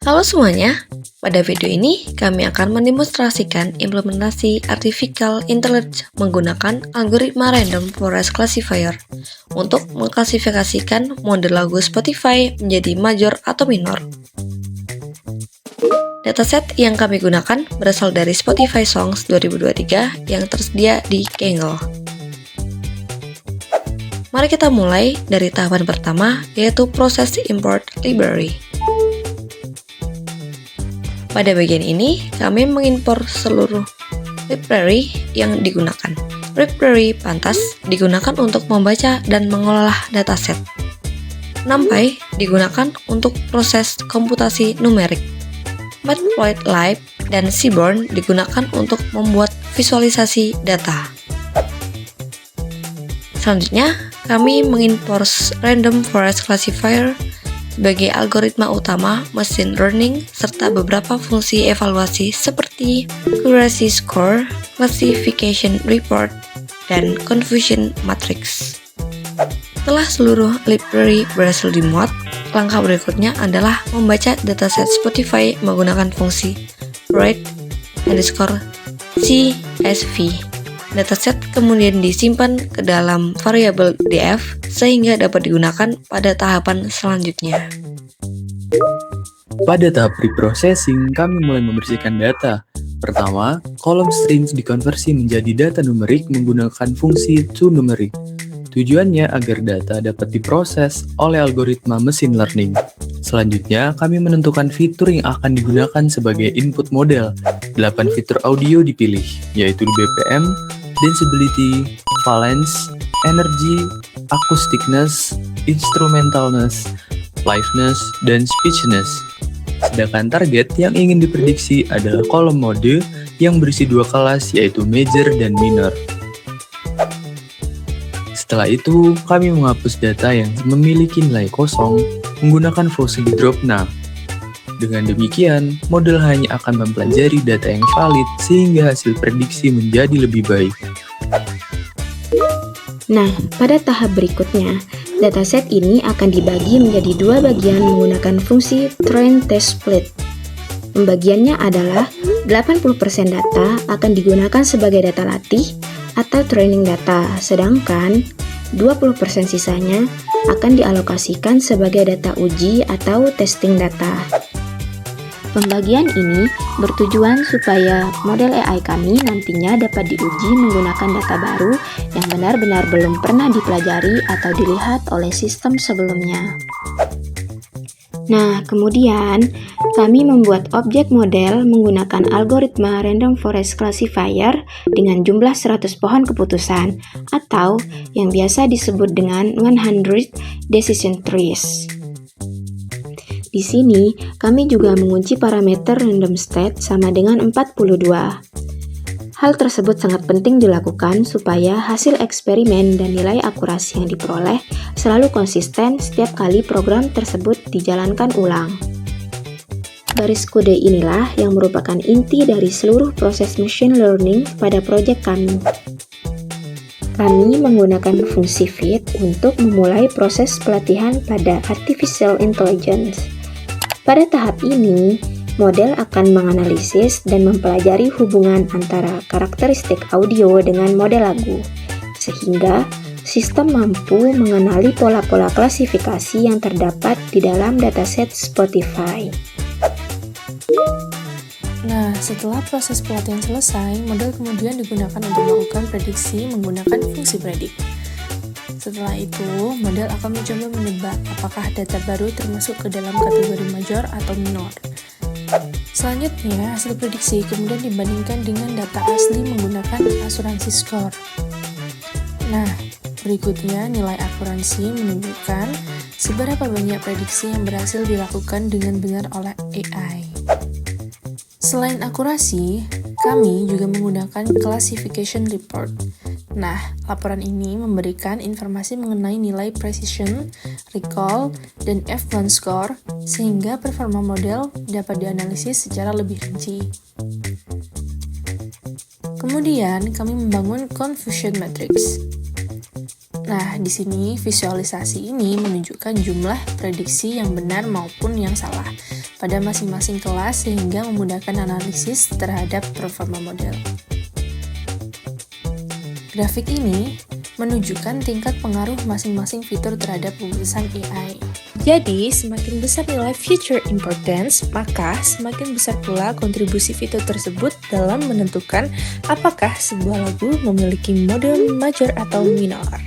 Halo semuanya, pada video ini kami akan mendemonstrasikan implementasi Artificial Intelligence menggunakan algoritma Random Forest Classifier untuk mengklasifikasikan model lagu Spotify menjadi major atau minor. Dataset yang kami gunakan berasal dari Spotify Songs 2023 yang tersedia di Kaggle. Mari kita mulai dari tahapan pertama, yaitu proses import library. Pada bagian ini, kami mengimpor seluruh library yang digunakan. Library pantas digunakan untuk membaca dan mengolah dataset. NumPy digunakan untuk proses komputasi numerik. Matplotlib dan Seaborn digunakan untuk membuat visualisasi data. Selanjutnya, kami mengimpor Random Forest Classifier sebagai algoritma utama machine learning serta beberapa fungsi evaluasi seperti accuracy score, classification report, dan confusion matrix. Setelah seluruh library berhasil dimuat, langkah berikutnya adalah membaca dataset Spotify menggunakan fungsi write_CSV. Dataset kemudian disimpan ke dalam variabel df sehingga dapat digunakan pada tahapan selanjutnya. Pada tahap preprocessing, kami mulai membersihkan data. Pertama, kolom strings dikonversi menjadi data numerik menggunakan fungsi toNumeric. Tujuannya agar data dapat diproses oleh algoritma machine learning. Selanjutnya, kami menentukan fitur yang akan digunakan sebagai input model. 8 fitur audio dipilih, yaitu BPM, Danceability, Valence, Energy, Acousticness, Instrumentalness, Liveness, dan Speechness. Sedangkan target yang ingin diprediksi adalah kolom mode yang berisi dua kelas, yaitu major dan minor. Setelah itu, kami menghapus data yang memiliki nilai kosong menggunakan fungsi dropNull. Dengan demikian, model hanya akan mempelajari data yang valid sehingga hasil prediksi menjadi lebih baik. Nah, pada tahap berikutnya, dataset ini akan dibagi menjadi dua bagian menggunakan fungsi train test split. Pembagiannya adalah 80% data akan digunakan sebagai data latih atau training data, sedangkan 20% sisanya akan dialokasikan sebagai data uji atau testing data. Pembagian ini bertujuan supaya model AI kami nantinya dapat diuji menggunakan data baru yang benar-benar belum pernah dipelajari atau dilihat oleh sistem sebelumnya. Nah, kemudian kami membuat objek model menggunakan algoritma Random Forest Classifier dengan jumlah 100 pohon keputusan atau yang biasa disebut dengan 100 decision trees. Di sini, kami juga mengunci parameter random state sama dengan 42. Hal tersebut sangat penting dilakukan supaya hasil eksperimen dan nilai akurasi yang diperoleh selalu konsisten setiap kali program tersebut dijalankan ulang. Garis kode inilah yang merupakan inti dari seluruh proses machine learning pada proyek kami. Kami menggunakan fungsi feed untuk memulai proses pelatihan pada artificial intelligence. Pada tahap ini, model akan menganalisis dan mempelajari hubungan antara karakteristik audio dengan model lagu, sehingga sistem mampu mengenali pola-pola klasifikasi yang terdapat di dalam dataset Spotify. Nah, setelah proses pelatihan selesai, model kemudian digunakan untuk melakukan prediksi menggunakan fungsi predik. Setelah itu, model akan mencoba menebak apakah data baru termasuk ke dalam kategori major atau minor. Selanjutnya, hasil prediksi kemudian dibandingkan dengan data asli menggunakan asuransi skor. Nah, berikutnya nilai akurasi menunjukkan seberapa banyak prediksi yang berhasil dilakukan dengan benar oleh AI. Selain akurasi, kami juga menggunakan classification report. Nah, laporan ini memberikan informasi mengenai nilai precision, recall, dan F1 score sehingga performa model dapat dianalisis secara lebih rinci. Kemudian, kami membangun confusion matrix. Nah, di sini visualisasi ini menunjukkan jumlah prediksi yang benar maupun yang salah. pada masing-masing kelas sehingga memudahkan analisis terhadap performa model. Grafik ini menunjukkan tingkat pengaruh masing-masing fitur terhadap keputusan AI. Jadi, semakin besar nilai feature importance, maka semakin besar pula kontribusi fitur tersebut dalam menentukan apakah sebuah lagu memiliki mode major atau minor.